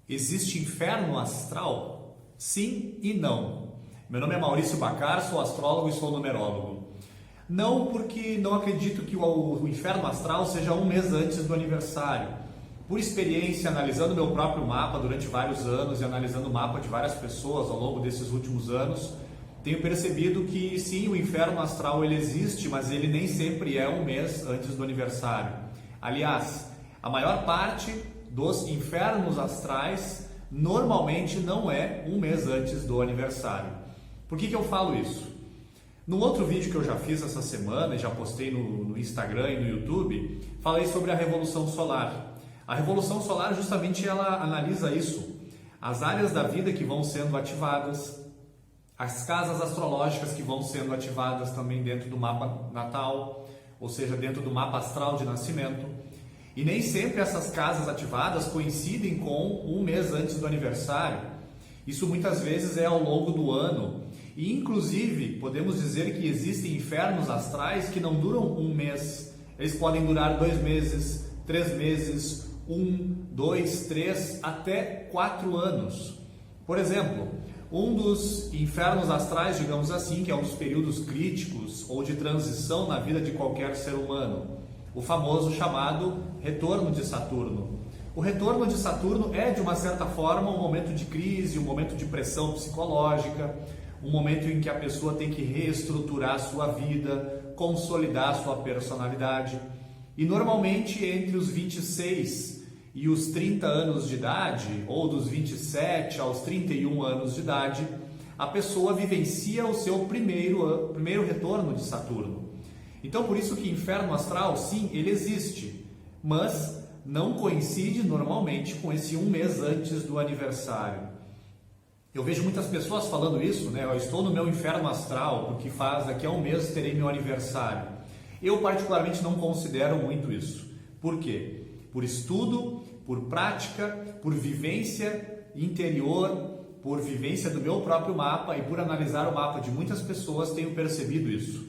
Existe inferno astral? Sim e não. Meu nome é Maurício Bacar, sou astrólogo e sou numerólogo. Não, porque não acredito que o inferno astral seja um mês antes do aniversário. Por experiência, analisando meu próprio mapa durante vários anos e analisando o mapa de várias pessoas ao longo desses últimos anos, tenho percebido que sim, o inferno astral ele existe, mas ele nem sempre é um mês antes do aniversário. Aliás, a maior parte dos infernos astrais normalmente não é um mês antes do aniversário. Por que eu falo isso? No outro vídeo que eu já fiz essa semana e já postei no Instagram e no YouTube, falei sobre a Revolução Solar. A Revolução Solar justamente ela analisa isso, as áreas da vida que vão sendo ativadas, as casas astrológicas que vão sendo ativadas também dentro do mapa natal, ou seja, dentro do mapa astral de nascimento. E nem sempre essas casas ativadas coincidem com um mês antes do aniversário. Isso muitas vezes é ao longo do ano. E inclusive podemos dizer que existem infernos astrais que não duram um mês. Eles podem durar 2 meses, 3 meses, 1, 2, 3, até 4 anos. Por exemplo, um dos infernos astrais, digamos assim, que é um dos períodos críticos ou de transição na vida de qualquer ser humano, o famoso chamado retorno de Saturno. O retorno de Saturno é, de uma certa forma, um momento de crise, um momento de pressão psicológica, um momento em que a pessoa tem que reestruturar a sua vida, consolidar a sua personalidade. E normalmente entre os 26 e os 30 anos de idade, ou dos 27 aos 31 anos de idade, a pessoa vivencia o seu primeiro retorno de Saturno. Então, por isso que inferno astral, sim, ele existe, mas não coincide normalmente com esse um mês antes do aniversário. Eu vejo muitas pessoas falando isso, né? Eu estou no meu inferno astral, porque daqui a um mês terei meu aniversário. Eu particularmente não considero muito isso. Por quê? Por estudo, por prática, por vivência interior, por vivência do meu próprio mapa e por analisar o mapa de muitas pessoas, tenho percebido isso.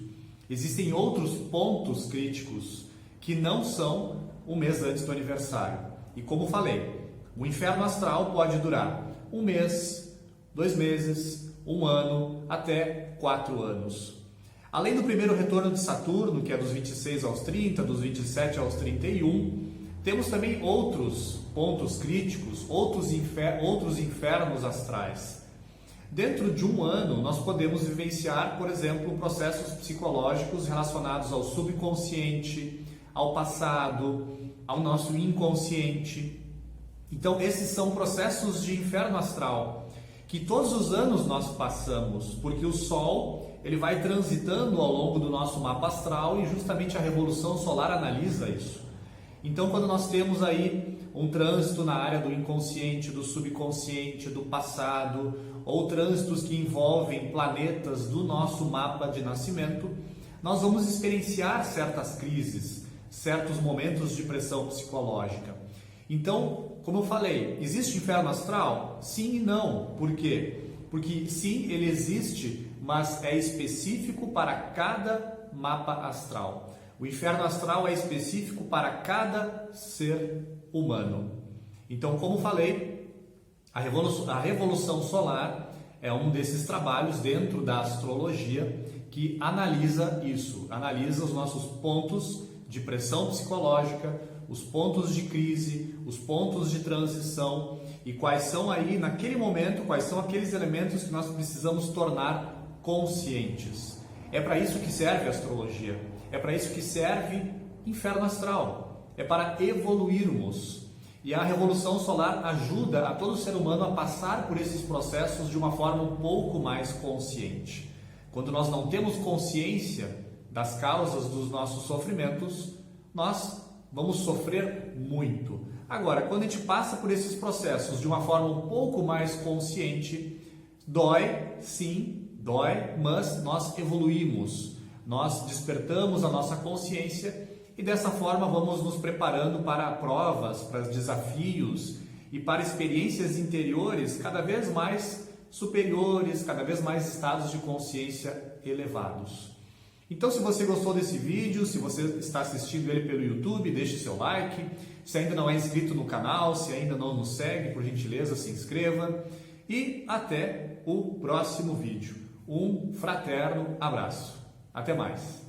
Existem outros pontos críticos que não são um mês antes do aniversário. E como falei, o inferno astral pode durar um mês, 2 meses, 1 ano, até 4 anos. Além do primeiro retorno de Saturno, que é dos 26 aos 30, dos 27 aos 31, temos também outros pontos críticos, outros infernos astrais. Dentro de um ano, nós podemos vivenciar, por exemplo, processos psicológicos relacionados ao subconsciente, ao passado, ao nosso inconsciente. Então, esses são processos de inferno astral, que todos os anos nós passamos, porque o Sol ele vai transitando ao longo do nosso mapa astral e justamente a Revolução Solar analisa isso. Então, quando nós temos aí um trânsito na área do inconsciente, do subconsciente, do passado, ou trânsitos que envolvem planetas do nosso mapa de nascimento, nós vamos experienciar certas crises, certos momentos de pressão psicológica. Então, como eu falei, existe inferno astral? Sim e não. Por quê? Porque sim, ele existe, mas é específico para cada mapa astral. O inferno astral é específico para cada ser humano. Então, como falei, a Revolução Solar é um desses trabalhos dentro da astrologia que analisa isso, analisa os nossos pontos de pressão psicológica, os pontos de crise, os pontos de transição e quais são aí, naquele momento, quais são aqueles elementos que nós precisamos tornar conscientes. É para isso que serve a astrologia, é para isso que serve inferno astral, é para evoluirmos. E a Revolução Solar ajuda a todo ser humano a passar por esses processos de uma forma um pouco mais consciente. Quando nós não temos consciência das causas dos nossos sofrimentos, nós vamos sofrer muito. Agora, quando a gente passa por esses processos de uma forma um pouco mais consciente, dói, sim, dói, mas nós evoluímos, nós despertamos a nossa consciência e dessa forma vamos nos preparando para provas, para desafios e para experiências interiores cada vez mais superiores, cada vez mais estados de consciência elevados. Então, se você gostou desse vídeo, se você está assistindo ele pelo YouTube, deixe seu like. Se ainda não é inscrito no canal, se ainda não nos segue, por gentileza, se inscreva. E até o próximo vídeo. Um fraterno abraço. Até mais.